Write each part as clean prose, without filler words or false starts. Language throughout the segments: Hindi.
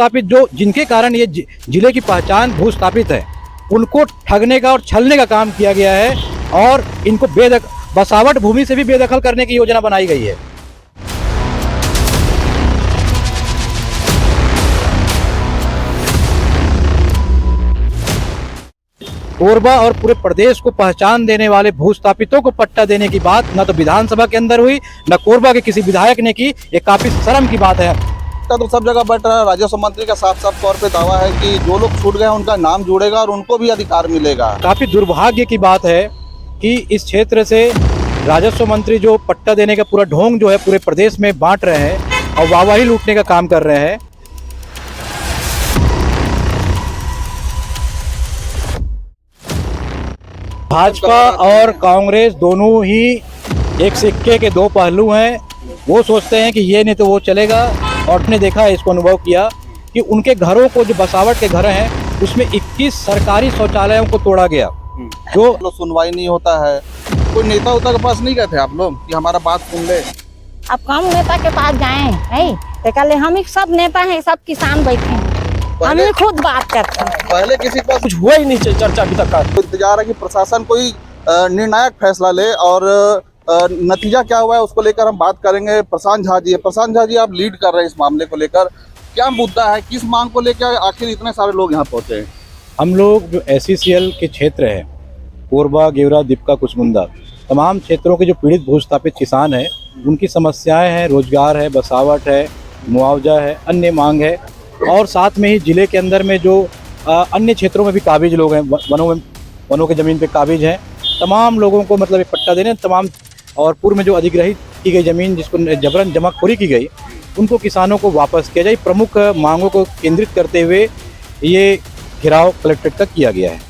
स्थापित जो जिनके कारण ये जिले की पहचान भूस्थापित है, उनको ठगने का और छलने का काम किया गया है और इनको बसावट भूमि से भी बेदखल करने की योजना बनाई गई है। कोरबा और पूरे प्रदेश को पहचान देने वाले भूस्थापितों को पट्टा देने की बात न तो विधानसभा के अंदर हुई, न कोरबा के किसी विधायक ने की। ये काफी शर्म की बात है। तो सब जगह बट रहा है। राजस्व मंत्री का साफ साफ तौर पे दावा है कि जो लोग छूट गए उनका नाम जुड़ेगा और उनको भी अधिकार मिलेगा। काफी दुर्भाग्य की बात है कि इस क्षेत्र से राजस्व मंत्री जो पट्टा देने का पूरा ढोंग जो है पूरे प्रदेश में बांट रहे हैं और वाहवाही लूटने का काम कर रहे हैं। भाजपा और कांग्रेस दोनों ही एक सिक्के के दो पहलू हैं। वो सोचते हैं कि ये नहीं तो वो चलेगा, और ने देखा है, इसको अनुभव किया कि उनके घरों को जो बसावट के घर हैं उसमें 21 सरकारी शौचालयों को तोड़ा गया। जो सुनवाई नहीं होता है, कोई नेता उता के पास नहीं गए थे आप लोग कि हमारा बात सुन ले? अब कम नेता के पास जाए है, हम ही सब नेता हैं, सब किसान बैठे हैं, हम ही खुद बात करते हैं। पहले किसी के पास कुछ हुआ ही नहीं चर्चा अभी तक का। इंतजार है कि प्रशासन कोई निर्णायक फैसला ले, और नतीजा क्या हुआ है उसको लेकर हम बात करेंगे। प्रशांत झा जी है। प्रशांत झा जी, आप लीड कर रहे हैं इस मामले को लेकर, क्या मुद्दा है, किस मांग को लेकर आखिर इतने सारे लोग यहाँ पहुंचे हैं? हम लोग जो SECL के क्षेत्र हैं, कोरबा, गेवरा, दीपका, कुसमुंडा, तमाम क्षेत्रों के जो पीड़ित भूस्थापित किसान हैं, उनकी समस्याएं हैं, रोजगार है, बसावट है, मुआवजा है, अन्य मांग है, और साथ में ही जिले के अंदर में जो अन्य क्षेत्रों में भी काबिज लोग हैं, वनों के ज़मीन पे काबिज हैं, तमाम लोगों को मतलब एक पट्टा देने, तमाम और पूर्व में जो अधिग्रहित की गई ज़मीन जिसको जबरन जमाखोरी की गई, उनको किसानों को वापस किया जाए। प्रमुख मांगों को केंद्रित करते हुए ये घेराव कलेक्ट्रेट तक किया गया है।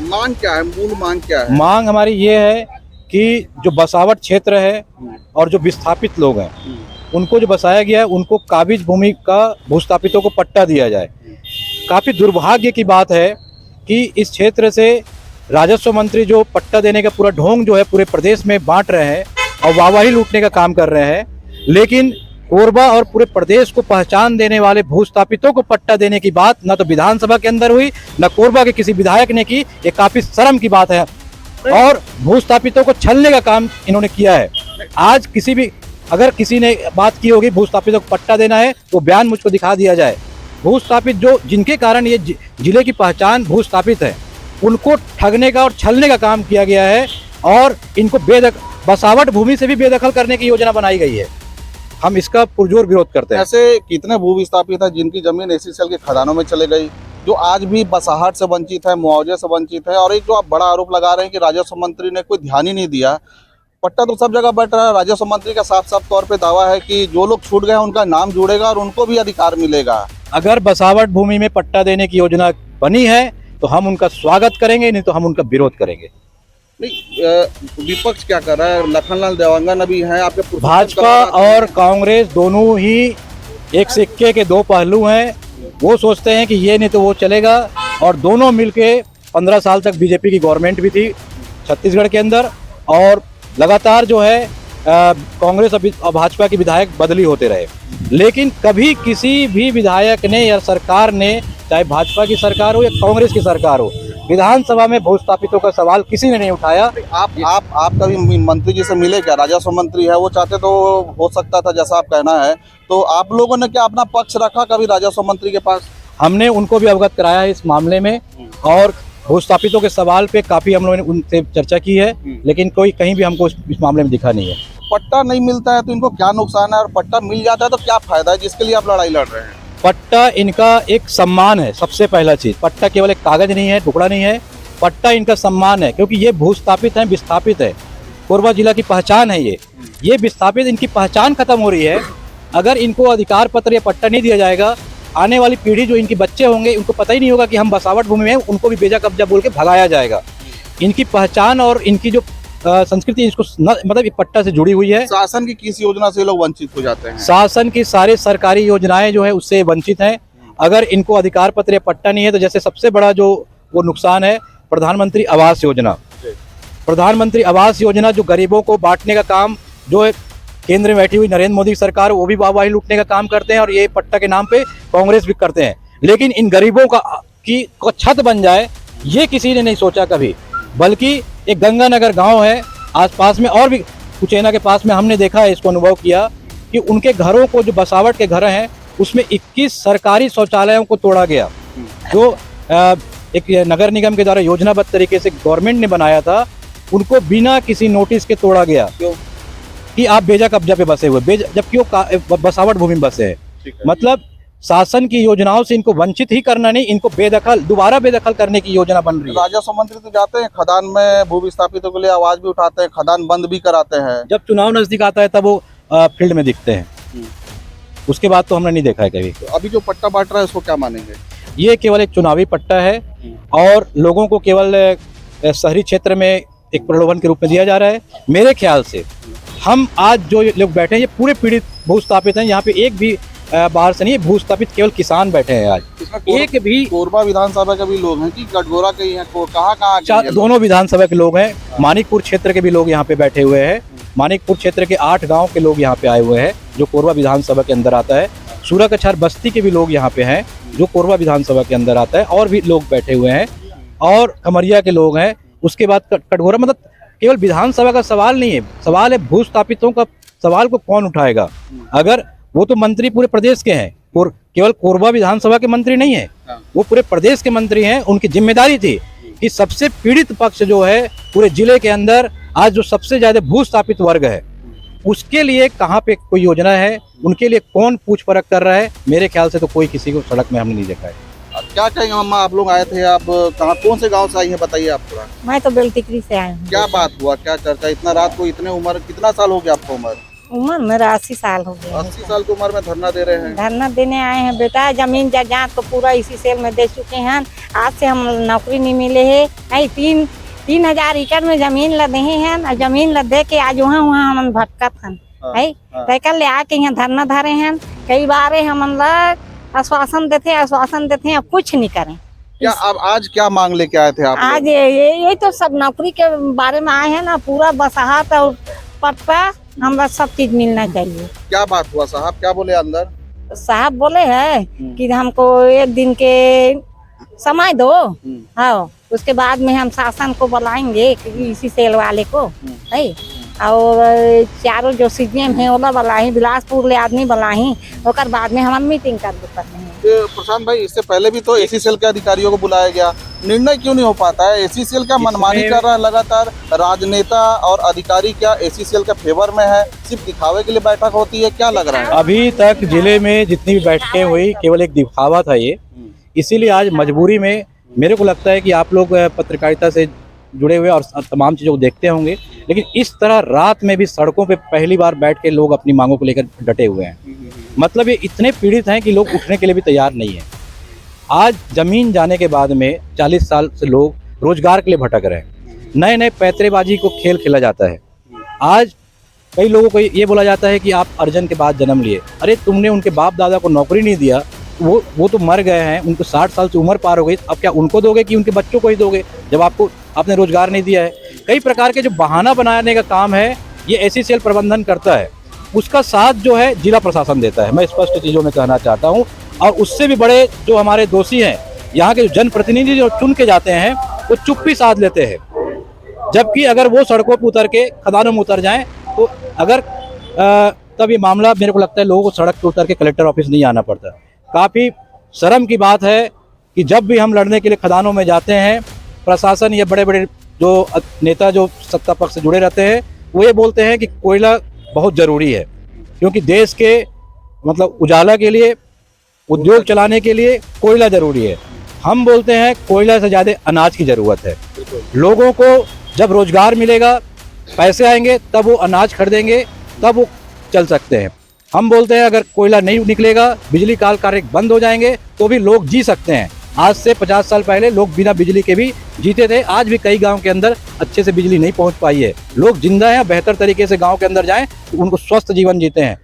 मांग क्या है, मूल मांग क्या है? मांग हमारी ये है कि जो बसावट क्षेत्र है और जो विस्थापित लोग हैं, उनको जो बसाया गया है, उनको काबिज भूमि का भूस्थापितों को पट्टा दिया जाए। काफ़ी दुर्भाग्य की बात है कि इस क्षेत्र से राजस्व मंत्री जो पट्टा देने का पूरा ढोंग जो है पूरे प्रदेश में बांट रहे हैं और वाहवाही लूटने का काम कर रहे हैं, लेकिन कोरबा और पूरे प्रदेश को पहचान देने वाले भूस्थापितों को पट्टा देने की बात न तो विधानसभा के अंदर हुई, न कोरबा के किसी विधायक ने की। ये काफ़ी शर्म की बात है और भूस्थापितों को छलने का काम इन्होंने किया है। आज अगर किसी ने बात की होगी भूस्थापितों को पट्टा देना है तो बयान मुझको दिखा दिया जाए। भूस्थापित जो जिनके कारण ये जिले की पहचान भूस्थापित है, उनको ठगने का और छलने का काम किया गया है और इनको बसावट भूमि से भी बेदखल करने की योजना बनाई गई है। हम इसका पुरजोर विरोध करते हैं। ऐसे कितने भू विस्थापित है जिनकी जमीन SECL के खदानों में चले गई, जो आज भी बसाहट से वंचित है, मुआवजे से वंचित है, और एक जो आप बड़ा आरोप लगा रहे हैं कि राजस्व मंत्री ने कोई ध्यान ही नहीं दिया। पट्टा तो सब जगह बट रहा है। राजस्व मंत्री का साफ साफ तौर पे दावा है कि जो लोग छूट गए उनका नाम जुड़ेगा और उनको भी अधिकार मिलेगा। अगर बसावट भूमि में पट्टा देने की योजना बनी है तो हम उनका स्वागत करेंगे, नहीं तो हम उनका विरोध करेंगे। नहीं, विपक्ष क्या कर रहा है? लखनलाल देवांगन अभी हैं आपके। भाजपा और कांग्रेस दोनों ही एक सिक्के के दो पहलू हैं। वो सोचते हैं कि ये नहीं तो वो चलेगा, और दोनों मिलके 15 साल तक बीजेपी की गवर्नमेंट भी थी छत्तीसगढ़ के अंदर, और लगातार जो है कांग्रेस और भाजपा के विधायक बदली होते रहे, लेकिन कभी किसी भी विधायक ने या सरकार ने, चाहे भाजपा की सरकार हो या कांग्रेस की सरकार हो, विधानसभा में भूस्थापितों का सवाल किसी ने नहीं उठाया। आप कभी मंत्री जी से मिले क्या? राजस्व मंत्री है, वो चाहते तो हो सकता था जैसा आप कहना है, तो आप लोगों ने क्या अपना पक्ष रखा कभी राजस्व मंत्री के पास? हमने उनको भी अवगत कराया है इस मामले में, और भूस्थापितों के सवाल पे काफी हम लोगों ने उनसे चर्चा की है, लेकिन कोई कहीं भी हमको इस मामले में दिखा नहीं है। पट्टा नहीं मिलता है तो इनको क्या नुकसान है, और पट्टा मिल जाता है तो क्या फायदा है जिसके लिए आप लड़ाई लड़ रहे हैं? पट्टा इनका एक सम्मान है। सबसे पहला चीज, पट्टा केवल एक कागज नहीं है, टुकड़ा नहीं है, पट्टा इनका सम्मान है, क्योंकि ये भूस्थापित है, विस्थापित है, कोरबा जिला की पहचान है। ये विस्थापित, इनकी पहचान खत्म हो रही है। अगर इनको अधिकार पत्र या पट्टा नहीं दिया जाएगा, आने वाली पीढ़ी जो इनके बच्चे होंगे उनको पता ही नहीं होगा कि हम बसावट भूमि में, उनको भी बेजा कब्जा बोल के भगाया जाएगा। इनकी पहचान और इनकी जो संस्कृति इसको मतलब पट्टा से जुड़ी हुई है। शासन की किस योजना से लोग वंचित हो जाते हैं? शासन की सारी सरकारी योजनाएं जो है उससे वंचित हैं। अगर इनको अधिकार पत्र या पट्टा नहीं है तो जैसे सबसे बड़ा जो वो नुकसान है प्रधानमंत्री आवास योजना। प्रधानमंत्री आवास योजना जो गरीबों को बांटने का काम जो केंद्र में बैठी हुई नरेंद्र मोदी की सरकार, वो भी वाहवाही लूटने का काम करते हैं और ये पट्टा के नाम पे कांग्रेस भी करते हैं। लेकिन इन गरीबों की छत बन जाए ये किसी ने नहीं सोचा कभी। बल्कि एक गंगानगर गांव है आसपास में और भी कुचेना के पास में, हमने देखा है, इसको अनुभव किया कि उनके घरों को, जो बसावट के घर हैं, उसमें 21 सरकारी शौचालयों को तोड़ा गया, जो एक नगर निगम के द्वारा योजनाबद्ध तरीके से गवर्नमेंट ने बनाया था, उनको बिना किसी नोटिस के तोड़ा गया। क्यों? कि आप बेजा कब्जा पे बसे हुए, जबकि वो बसावट भूमि में बसे हैं। मतलब शासन की योजनाओं से इनको वंचित ही करना नहीं, इनको दोबारा बेदखल करने की योजना बन रही है। राजस्व मंत्री तो जाते हैं खदान में, भू विस्थापितों के लिए आवाज भी उठाते हैं, खदान बंद भी कराते हैं। जब चुनाव नजदीक आता है तब वो फील्ड में दिखते हैं, उसके बाद तो हमने नहीं देखा है कभी। तो अभी जो पट्टा बांट रहा है उसको क्या मानेंगे? ये केवल एक चुनावी पट्टा है और लोगों को केवल शहरी क्षेत्र में एक प्रलोभन के रूप में दिया जा रहा है। मेरे ख्याल से हम आज जो लोग बैठे हैं ये पूरे पीड़ित भूस्थापित हैं। यहाँ पे एक भी बाहर से नहीं, भूस्थापित केवल किसान बैठे हैं आज। एक भी कोरबा विधानसभा के भी लोग हैं कि गठगोरा के ही हैं, कहाँ दोनों विधानसभा के लोग हैं। मानिकपुर क्षेत्र के भी लोग यहाँ पे बैठे हुए हैं। मानिकपुर क्षेत्र के 8 गांव के लोग यहाँ पे आए हुए हैं, जो कोरबा विधानसभा के अंदर आता है। सूरकछार बस्ती के भी लोग यहाँ पे हैं, जो कोरबा विधानसभा के अंदर आता है, और भी लोग बैठे हुए हैं, और खमरिया के लोग हैं। उसके बाद कटघोरा। मतलब केवल विधानसभा का सवाल नहीं है, सवाल है भूस्थापितों का। सवाल को कौन उठाएगा? अगर वो तो मंत्री पूरे प्रदेश के हैं, केवल कोरबा विधानसभा के मंत्री नहीं है, वो पूरे प्रदेश के मंत्री हैं। उनकी जिम्मेदारी थी कि सबसे पीड़ित पक्ष जो है पूरे जिले के अंदर, आज जो सबसे ज्यादा भूस्थापित वर्ग है, उसके लिए कहाँ पे कोई योजना है, उनके लिए कौन पूछ परख कर रहा है? मेरे ख्याल से तो कोई किसी को सड़क में हमने नहीं देखा है। क्या कहेंगे मम्मा, आप लोग आए थे, आप कहाँ, कौन से गांव से आई हैं, बताइए आप थोड़ा। मैं तो बेलटिकरी से आई हूँ। क्या बात हुआ, क्या चर्चा? इतना रात को, इतने उम्र, कितना साल हो गया आपको? उम्र मेरा 80 साल हो गया। 80 साल की उम्र में धरना दे रहे हैं? धरना देने आए हैं बेटा। जमीन जायदाद तो पूरा इसी सेल में दे चुके हैं। आज से हम नौकरी नहीं मिले है। 3,000 एकड़ में जमीन लदे हैं, और जमीन लदे के आज वहाँ हम भटकत हैं। तैकर ले आके यहाँ धरना धरे हैं। कई बार हम आश्वासन देते हैं, अब कुछ नहीं करें। क्या अब आज क्या मांग लेके आए थे आप? आज ये तो सब नौकरी के बारे में आए हैं ना, पूरा बसाहत और पट्टा, हमरा सब चीज मिलना चाहिए। क्या बात हुआ साहब, क्या बोले अंदर? साहब बोले हैं कि हमको 1 दिन के समय दो, हाँ, उसके बाद में हम शासन को बुलाएंगे, इसी सेल वाले को है, और चारों जो सीएम है ओला बुलाही, बिलासपुर ले आदमी बुलाही, और बाद में हम मीटिंग कर देते हैं। प्रशांत भाई, इससे पहले भी तो एसी सेल के अधिकारियों को बुलाया गया, निर्णय क्यों नहीं हो पाता है? एसी सेल क्या मनमानी कर रहा है लगातार? राजनेता और अधिकारी क्या एसी सेल के फेवर में है? सिर्फ दिखावे के लिए बैठक होती है, क्या लग रहा है? अभी तक जिले में जितनी भी बैठकें हुई, केवल एक दिखावा था ये। इसीलिए आज मजबूरी में मेरे को लगता है कि आप लोग पत्रकारिता से जुड़े हुए और तमाम चीज़ों को देखते होंगे, लेकिन इस तरह रात में भी सड़कों पे पहली बार बैठ के लोग अपनी मांगों को लेकर डटे हुए हैं। मतलब ये इतने पीड़ित हैं कि लोग उठने के लिए भी तैयार नहीं है। आज जमीन जाने के बाद में 40 साल से लोग रोजगार के लिए भटक रहे हैं। नए नए पैतरेबाजी को खेल खेला जाता है। आज कई लोगों को ये बोला जाता है कि आप अर्जन के बाद जन्म लिए। अरे तुमने उनके बाप दादा को नौकरी नहीं दिया, वो तो मर गए हैं, उनको 60 साल से उम्र पार हो गई, अब क्या उनको दोगे कि उनके बच्चों को ही दोगे, जब आपने रोजगार नहीं दिया है? कई प्रकार के जो बहाना बनाने का काम है ये एसी सेल प्रबंधन करता है, उसका साथ जो है जिला प्रशासन देता है। मैं स्पष्ट चीज़ों में कहना चाहता हूँ। और उससे भी बड़े जो हमारे दोषी हैं, यहाँ के जो जनप्रतिनिधि जो चुन के जाते हैं, वो चुप्पी साध लेते हैं। जबकि अगर वो सड़कों पर उतर के खदानों में उतर जाएं तो तब ये मामला, मेरे को लगता है, लोगों को सड़क पर उतर के कलेक्टर ऑफिस नहीं आना पड़ता। काफ़ी शर्म की बात है कि जब भी हम लड़ने के लिए खदानों में जाते हैं, प्रशासन या बड़े बड़े जो नेता जो सत्ता पक्ष से जुड़े रहते हैं, वो ये बोलते हैं कि कोयला बहुत ज़रूरी है, क्योंकि देश के मतलब उजाला के लिए, उद्योग चलाने के लिए कोयला ज़रूरी है। हम बोलते हैं कोयला से ज़्यादा अनाज की ज़रूरत है। लोगों को जब रोज़गार मिलेगा, पैसे आएंगे, तब वो अनाज खरीदेंगे, तब वो चल सकते हैं। हम बोलते हैं अगर कोयला नहीं निकलेगा, बिजली काल कार्य बंद हो जाएंगे, तो भी लोग जी सकते हैं। आज से 50 साल पहले लोग बिना बिजली के भी जीते थे। आज भी कई गांव के अंदर अच्छे से बिजली नहीं पहुंच पाई है। लोग जिंदा हैं, बेहतर तरीके से गांव के अंदर जाएं तो उनको स्वस्थ जीवन जीते हैं।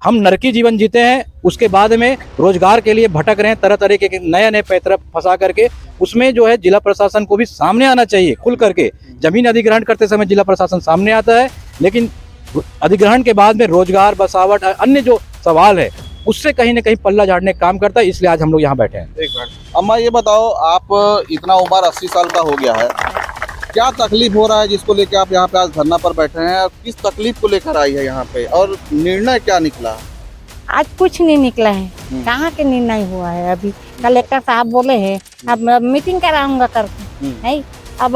हम नरकी जीवन जीते हैं। उसके बाद में रोजगार के लिए भटक रहे हैं, तरह तरह के नए पैतरा फंसा करके। उसमें जो है जिला प्रशासन को भी सामने आना चाहिए खुल करके। जमीन अधिग्रहण करते समय जिला प्रशासन सामने आता है, लेकिन अधिग्रहण के बाद में रोजगार, बसावट, अन्य जो सवाल है उससे कहीं ना कहीं पल्ला झाड़ने का काम करता है, इसलिए आज हम लोग यहाँ बैठे हैं। अम्मा ये बताओ, आप इतना उम्र 80 साल का हो गया है, क्या तकलीफ हो रहा है जिसको लेकर आप यहाँ पे आज धरना पर बैठे हैं, और किस तकलीफ को लेकर आई है यहाँ पे, और निर्णय क्या निकला? आज कुछ नहीं निकला है, कहाँ के निर्णय हुआ है। अभी कलेक्टर साहब बोले हैं अब मीटिंग कराऊंगा करके, है अब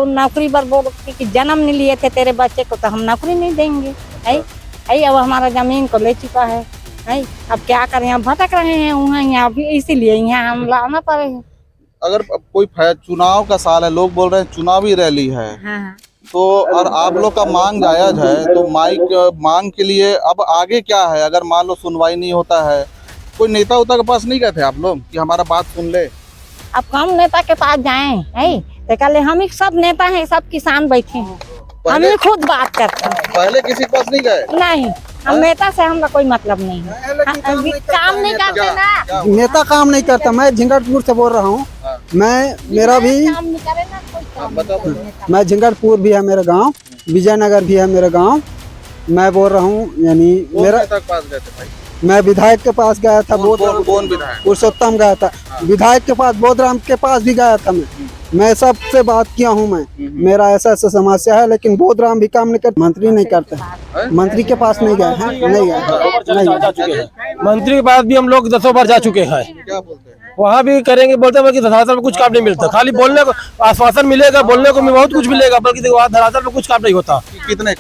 नौकरी पर बोल कि जन्म नहीं लिए थे तेरे बच्चे को तो हम नौकरी नहीं देंगे, है अब हमारा जमीन को ले चुका है, अब क्या करें, अब भटक रहे हैं वहाँ यहाँ भी, इसीलिए यहाँ हम लाना पड़े। अगर कोई चुनाव का साल है, लोग बोल रहे हैं चुनावी रैली है, हाँ। तो और आप लोग का मांग जायज है, तो मांग के लिए अब आगे क्या है? अगर मान लो सुनवाई नहीं होता है, कोई नेता उता के पास नहीं गए थे आप लोग कि हमारा बात सुन ले? अब कौन नेता के पास जाएं, है तो कल हम ही सब नेता हैं, सब किसान बैठे हैं, हम ही खुद बात करते हैं। पहले किसी के पास नहीं गए? नहीं, हम नेता से हमारा कोई मतलब नहीं है, काम नहीं करते ना, नेता काम नहीं करता। मैं झिंगटपुर से बोल रहा हूँ, मेरा भी काम नहीं करे ना कोई काम। मैं झिंगटपुर भी है मेरा गांव, विजयनगर भी है मेरा गांव। मैं बोल रहा हूँ यानी मेरा नेता के पास गए थे भाई? मैं विधायक के पास गया था, कौन विधायक? पुरुषोत्तम गया था, विधायक के पास, बोधराम के पास भी गया था। मैं सबसे बात किया हूँ, मैं मेरा ऐसा समस्या है, लेकिन बोधराम भी काम नहीं करते, मंत्री नहीं करते, मंत्री के पास नहीं गए हैं, नहीं गए। मंत्री के पास भी हम लोग 10 बार जा चुके हैं, क्या बोलते हैं? वहाँ भी करेंगे, बोलते हैं कि धरातल में कुछ काम नहीं मिलता, खाली बोलने को आश्वासन मिलेगा, बोलने को बहुत कुछ मिलेगा, बल्कि धरातल में कुछ काम नहीं होता।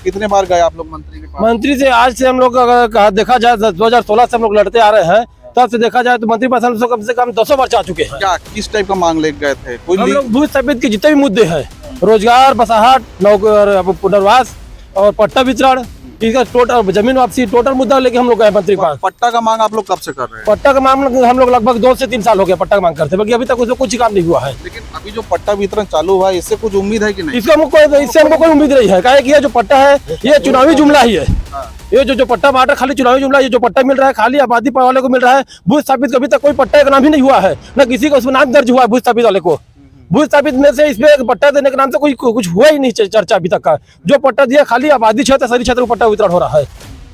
कितने बार गए आप लोग मंत्री के पास? मंत्री से आज से हम लोग अगर देखा जाए 2016 से हम लोग लड़ते आ रहे हैं, तब से देखा जाए तो मंत्री पास हम कम से कम 10 बार जा चुके हैं। क्या किस टाइप का मांग लेके गए थे? कोई हम लोग भूस्थापित के जितने भी मुद्दे हैं, रोजगार, बसाहट, पुनर्वास और पट्टा वितरण, इसका टोटल जमीन वापसी, टोटल मुद्दा लेके हम लोग गए मंत्री के पास। पट्टा का मांग आप लोग कब से कर रहे हैं? पट्टा का मामला हम लोग लगभग 2 से 3 साल हो गया पट्टा का मांग करते, बाकी अभी तक उसमें कुछ काम नहीं हुआ है। लेकिन अभी जो पट्टा वितरण चालू हुआ है, इससे कुछ उम्मीद है कि नहीं? इससे हमको कोई उम्मीद नहीं है, काहे कि ये जो पट्टा है ये चुनावी जुमला ही है। ये जो पट्टा बांटा खाली चुनावी जुमला, ये जो पट्टा मिल रहा है खाली आबादी वाले को मिल रहा है। भू स्थापित कभी तक कोई पट्टा का नाम ही नहीं हुआ है, न किसी का उसमें नाम दर्ज हुआ है भू स्थापित वाले को। भू स्थापित में से इसमें पट्टा देने के नाम से कोई कुछ हुआ ही नहीं चर्चा अभी तक का। जो पट्टा दिया खाली आबादी क्षेत्र, शहरी क्षेत्र को पट्टा वितरण हो रहा है,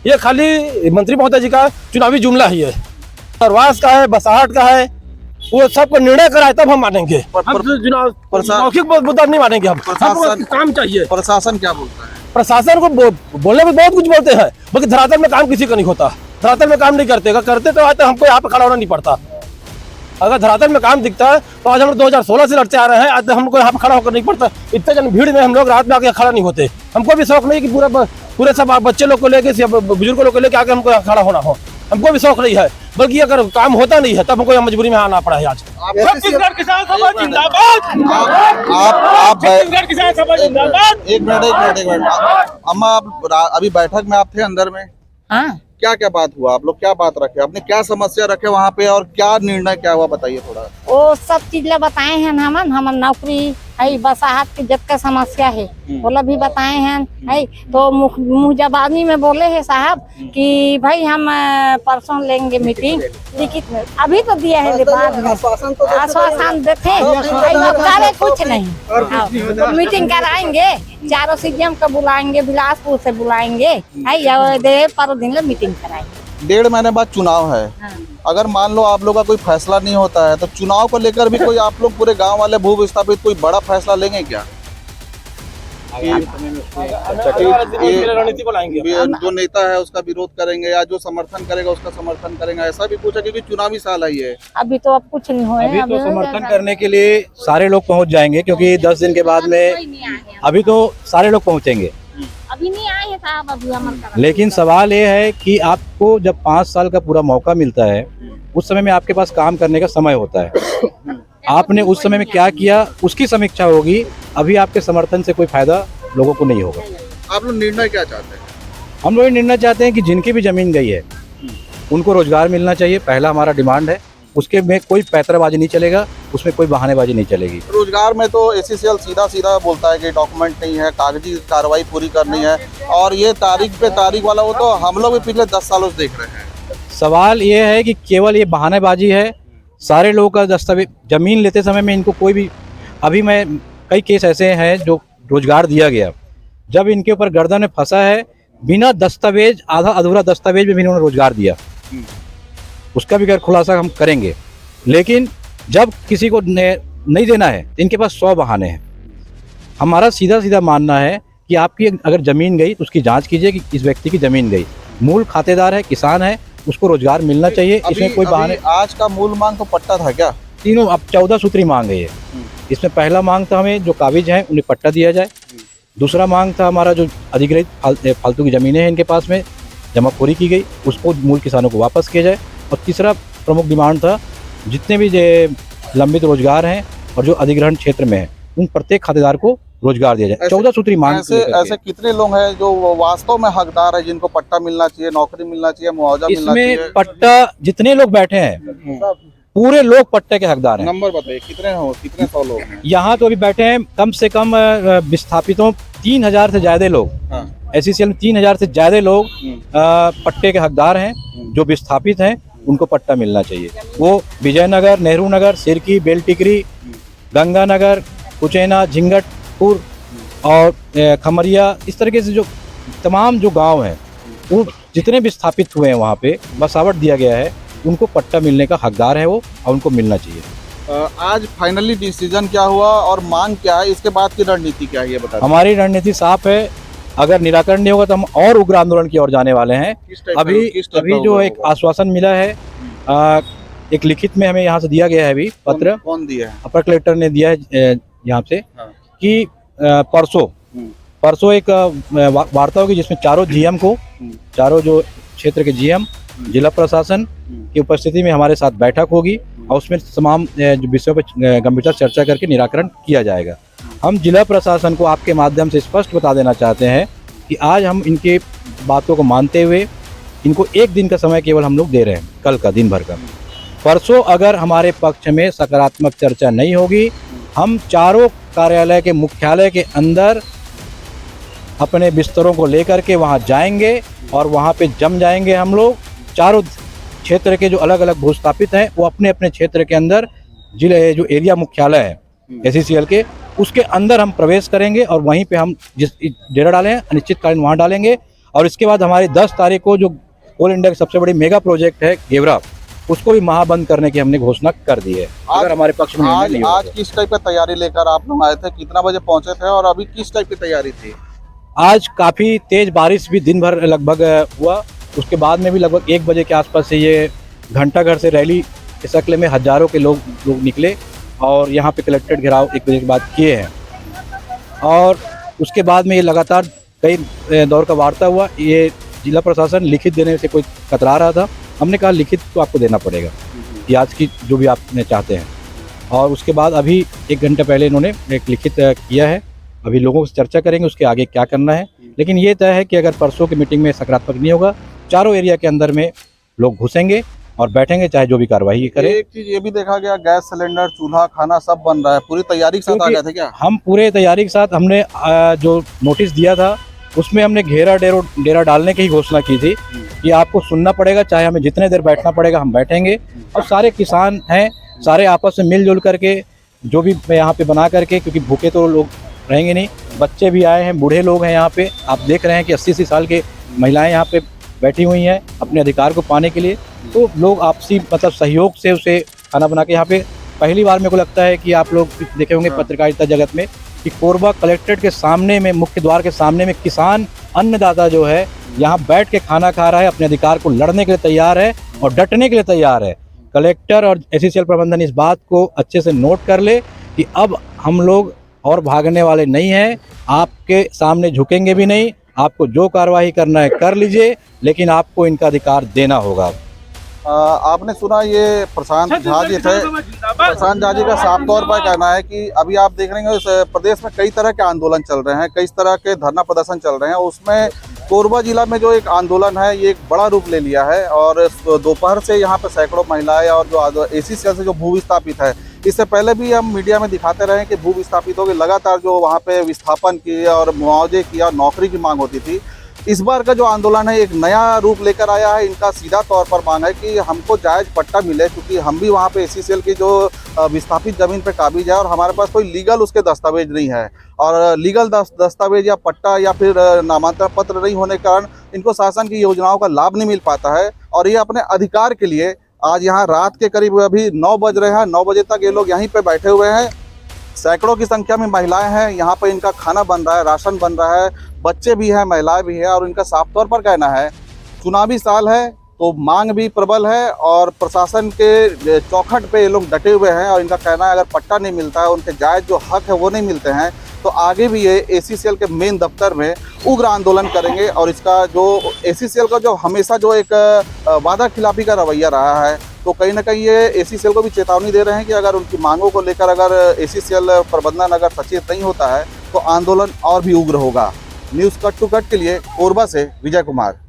ये खाली मंत्री महोदय जी का चुनावी जुमला ही है। प्रवास का है, बसाहट का है, वो सबको निर्णय कराए तब हम मानेंगे। मौखिक मुद्दा नहीं मानेंगे हम, काम चाहिए। प्रशासन क्या बोलता है? प्रशासन को बोलने में बहुत कुछ बोलते हैं, बाकी धरातल में काम किसी का नहीं होता। धरातल में काम नहीं करते, करते तो आते हमको यहाँ पे खड़ा होना नहीं पड़ता। अगर धरातल में काम दिखता है तो आज हम 2016 से लड़ते आ रहे हैं, आज हमको यहाँ पे खड़ा होकर नहीं पड़ता। इतने जन भीड़ में हम लोग रात में आके खड़ा नहीं होते। हमको भी शौक नहीं कि पूरे सब बच्चे लोग को लेके, बुजुर्ग लोग को लेके आके हमको खड़ा होना हो, हमको भी शौक नहीं है। बल्कि अगर काम होता नहीं है तब हमको यहाँ मजबूरी में आना पड़ा है। आज छत्तीसगढ़ किसान सभा जिंदाबाद। एक मिनट अम्मा, आप अभी बैठक में आप थे अंदर में, हाँ, क्या बात हुआ? आप लोग क्या बात रखे, आपने क्या समस्या रखे वहाँ पे, और क्या निर्णय क्या हुआ बताइए थोड़ा। वो सब चीज ला बताए हैं हमन नौकरी है, बसाहट की जब का समस्या है बोला भी बताए हैं, है तो मुँह जबानी में बोले हैं साहब कि भाई हम परसों लेंगे मीटिंग, लिखित में अभी तो दिया है, आश्वासन देते करे कुछ नहीं। तो मीटिंग कराएंगे, चारों सीएम को बुलाएंगे, बिलासपुर से बुलाएंगे, है पर दिन मीटिंग कराएंगे। 1.5 महीने बाद चुनाव है, अगर मान लो आप लोग का कोई फैसला नहीं होता है, तो चुनाव को लेकर भी कोई आप लोग पूरे गांव वाले भू विस्थापित कोई बड़ा फैसला लेंगे क्या? रणनीति बनाएंगे, जो नेता है उसका विरोध करेंगे या जो समर्थन करेगा उसका समर्थन करेंगे, ऐसा भी पूछा? क्योंकि चुनावी साल है ये। अभी तो अब कुछ नहीं हुआ है, अभी तो समर्थन करने के लिए सारे लोग पहुंच जाएंगे, क्योंकि 10 दिन के बाद में अभी तो सारे लोग पहुंचेंगे। अभी नहीं आए हैं साहब, अभी हमारे। लेकिन सवाल ये है कि आपको जब 5 साल का पूरा मौका मिलता है, उस समय में आपके पास काम करने का समय होता है। आपने उस समय में क्या किया उसकी समीक्षा होगी। अभी आपके समर्थन से कोई फायदा लोगों को नहीं होगा। आप लोग निर्णय क्या चाहते हैं? हम लोग ये निर्णय चाहते हैं कि जिनकी भी जमीन गई है उनको रोजगार मिलना चाहिए, पहला हमारा डिमांड है। उसके में कोई पैतराबाजी नहीं चलेगा, उसमें कोई बहानेबाजी नहीं चलेगी। रोजगार में तो एसीसीएल सीधा बोलता है कि डॉक्यूमेंट नहीं है, कागजी कार्रवाई पूरी करनी है, और ये तारीख पे तारीख वाला वो तो हम लोग भी पिछले 10 सालों से देख रहे हैं। सवाल ये है कि केवल ये बहानेबाजी है। सारे लोगों का दस्तावेज, जमीन लेते समय में इनको कोई भी, अभी मैं कई केस ऐसे हैं जो रोजगार दिया गया, जब इनके ऊपर गर्दन में फंसा है बिना दस्तावेज, आधा अधूरा दस्तावेज में भी इन्होंने रोजगार दिया। उसका भी अगर खुलासा हम करेंगे, लेकिन जब किसी को नहीं देना है तो इनके पास 100 बहाने हैं। हमारा सीधा सीधा मानना है कि आपकी अगर ज़मीन गई तो उसकी जांच कीजिए कि इस व्यक्ति की ज़मीन गई, मूल खातेदार है, किसान है, उसको रोजगार मिलना चाहिए। इसमें कोई बहाने, आज का मूल मांग तो पट्टा था क्या? तीनों अब 14 सूत्री मांग है ये। इसमें पहला मांग था हमें जो काबिज हैं उन्हें पट्टा दिया जाए। दूसरा मांग था हमारा जो अधिग्रहित फालतू की ज़मीनें हैं इनके पास में जमाखोरी की गई, उसको मूल किसानों को वापस किया जाए। और तीसरा प्रमुख डिमांड था जितने भी लंबित रोजगार हैं और जो अधिग्रहण क्षेत्र में है उन प्रत्येक खातेदार को रोजगार दिया जाए। 14 सूत्री मांग। ऐसे कितने लोग हैं जो वास्तव में हकदार है, जिनको पट्टा मिलना चाहिए, नौकरी मिलना चाहिए, मुआवजा मिलना चाहिए? इसमें पट्टा जितने लोग बैठे हैं पूरे लोग पट्टे के हकदार हैं। नंबर बताइए, कितने 100 लोग हैं? यहाँ तो अभी बैठे हैं कम से कम विस्थापितों 3000 से ज्यादा लोग। SECL में 3000 से ज्यादा लोग पट्टे के हकदार हैं। जो विस्थापित हैं उनको पट्टा मिलना चाहिए। वो विजयनगर, नेहरू नगर, सिरकी, बेलटिकरी, गंगानगर, कुचैना, झिंगटपुर और खमरिया, इस तरीके से जो तमाम जो गांव हैं वो जितने विस्थापित हुए हैं वहाँ पे बसावट दिया गया है, उनको पट्टा मिलने का हकदार है वो, और उनको मिलना चाहिए। आज फाइनली डिसीजन क्या हुआ और मांग क्या है, इसके बाद की रणनीति क्या है ये बताइए। हमारी रणनीति साफ है, अगर निराकरण नहीं होगा तो हम और उग्र आंदोलन की ओर जाने वाले हैं। अभी जो एक आश्वासन मिला है, एक लिखित में हमें यहाँ से दिया गया है अभी पत्र। कौन दिया है? अपर कलेक्टर ने दिया है यहाँ से कि परसों एक वार्ता होगी जिसमें चारों GM को, चारों जो क्षेत्र के GM, जिला प्रशासन की उपस्थिति में हमारे साथ बैठक होगी और उसमें तमाम जो विषयों पर गंभीरता से चर्चा करके निराकरण किया जाएगा। हम जिला प्रशासन को आपके माध्यम से स्पष्ट बता देना चाहते हैं कि आज हम इनके बातों को मानते हुए इनको एक दिन का समय केवल हम लोग दे रहे हैं, कल का दिन भर का। परसों अगर हमारे पक्ष में सकारात्मक चर्चा नहीं होगी, हम चारों कार्यालय के मुख्यालय के अंदर अपने बिस्तरों को लेकर के वहाँ जाएंगे और वहाँ पे जम जाएंगे। हम लोग चारों क्षेत्र के जो अलग अलग भूस्थापित हैं वो अपने अपने क्षेत्र के अंदर जिले जो एरिया मुख्यालय है SECL के, उसके अंदर हम प्रवेश करेंगे और वहीं पे हम जिस डेरा डालें अनिश्चितकालीन वहाँ डालेंगे। और इसके बाद हमारी 10 तारीख को जो कोल इंडिया की सबसे बड़ी मेगा प्रोजेक्ट है गेवरा, उसको भी महाबंद करने की हमने घोषणा कर दी है। अगर हमारे पक्ष में आज किस टाइप की तैयारी लेकर आप लोग आए थे, कितना बजे पहुंचे थे और अभी किस टाइप की तैयारी थी? आज काफ़ी तेज बारिश भी दिन भर लगभग हुआ, उसके बाद में भी लगभग 1 बजे के आसपास से ये घंटाघर से रैली के शक्ल में हजारों के लोग निकले और यहाँ पे कलेक्ट्रेट घेराव 1 बजे के बाद किए हैं। और उसके बाद में ये लगातार कई दौर का वार्ता हुआ। ये जिला प्रशासन लिखित देने से कोई कतरा रहा था, हमने कहा लिखित तो आपको देना पड़ेगा कि आज की जो भी आपने चाहते हैं। और उसके बाद अभी 1 घंटे पहले इन्होंने एक लिखित किया है। अभी लोगों से चर्चा करेंगे उसके आगे क्या करना है, लेकिन ये तय है कि अगर परसों की मीटिंग में सकारात्मक नहीं होगा, चारों एरिया के अंदर में लोग घुसेंगे और बैठेंगे, चाहे जो भी कार्रवाई करें। एक चीज ये भी देखा गया, गैस सिलेंडर, चूल्हा, खाना सब बन रहा है, पूरी तैयारी के साथ आ गए थे क्या? हम पूरे तैयारी के साथ, हमने जो नोटिस दिया था उसमें हमने डेरा डालने की ही घोषणा की थी कि आपको सुनना पड़ेगा, चाहे हमें जितने देर बैठना पड़ेगा हम बैठेंगे। और सारे किसान हैं, सारे आपस में मिलजुल करके जो भी यहाँ पे बना करके, क्योंकि भूखे तो लोग रहेंगे नहीं, बच्चे भी आए हैं, बूढ़े लोग हैं यहाँ पे। आप देख रहे हैं कि 80 साल के महिलाएं यहाँ पे बैठी हुई हैं अपने अधिकार को पाने के लिए। तो लोग आपसी मतलब सहयोग से उसे खाना बना के यहाँ पे, पहली बार मेरे को लगता है कि आप लोग देखे होंगे पत्रकारिता जगत में कि कोरबा कलेक्ट्रेट के सामने में, मुख्य द्वार के सामने में किसान अन्नदाता जो है यहाँ बैठ के खाना खा रहा है, अपने अधिकार को लड़ने के लिए तैयार है और डटने के लिए तैयार है। कलेक्टर और SECL प्रबंधन इस बात को अच्छे से नोट कर ले कि अब हम लोग और भागने वाले नहीं हैं, आपके सामने झुकेंगे भी नहीं। आपको जो कार्रवाई करना है कर लीजिए, लेकिन आपको इनका अधिकार देना होगा। आपने सुना ये प्रशांत झा जी थे। प्रशांत झा जी का साफ तौर पर कहना है कि अभी आप देख रहे हैं इस प्रदेश में कई तरह के आंदोलन चल रहे हैं, कई तरह के धरना प्रदर्शन चल रहे हैं। उसमें कोरबा जिला में जो एक आंदोलन है ये एक बड़ा रूप ले लिया है और दोपहर से यहाँ पे सैकड़ों महिलाएं और जो SECL से जो भू विस्थापित है, इससे पहले भी हम मीडिया में दिखाते रहे कि भू विस्थापितों के लगातार जो वहाँ पे विस्थापन की और मुआवजे की और नौकरी की मांग होती थी। इस बार का जो आंदोलन है एक नया रूप लेकर आया है। इनका सीधा तौर पर मांग है कि हमको जायज़ पट्टा मिले, क्योंकि हम भी वहाँ पे ACCL की जो विस्थापित ज़मीन पे काबिज है और हमारे पास कोई लीगल उसके दस्तावेज नहीं है, और लीगल दस्तावेज या पट्टा या फिर नामांतरण पत्र नहीं होने के कारण इनको शासन की योजनाओं का लाभ नहीं मिल पाता है। और ये अपने अधिकार के लिए आज यहाँ रात के करीब अभी 9 बज रहे हैं, 9 बजे तक ये लोग यहीं पे बैठे हुए हैं। सैकड़ों की संख्या में महिलाएं हैं, यहाँ पर इनका खाना बन रहा है, राशन बन रहा है, बच्चे भी हैं, महिलाएं भी हैं, और इनका साफ तौर पर कहना है चुनावी साल है तो मांग भी प्रबल है और प्रशासन के चौखट पे ये लोग डटे हुए हैं। और इनका कहना है अगर पट्टा नहीं मिलता है, उनके जायज़ जो हक है वो नहीं मिलते हैं, तो आगे भी ये ACCL के मेन दफ्तर में उग्र आंदोलन करेंगे। और इसका जो ACCL का जो हमेशा जो एक वादा खिलाफी का रवैया रहा है, तो कहीं ना कहीं ये ACCL को भी चेतावनी दे रहे हैं कि अगर उनकी मांगों को लेकर अगर ACCL प्रबंधन अगर सचेत नहीं होता है तो आंदोलन और भी उग्र होगा। न्यूज़ कट टू कट के लिए कोरबा से विजय कुमार।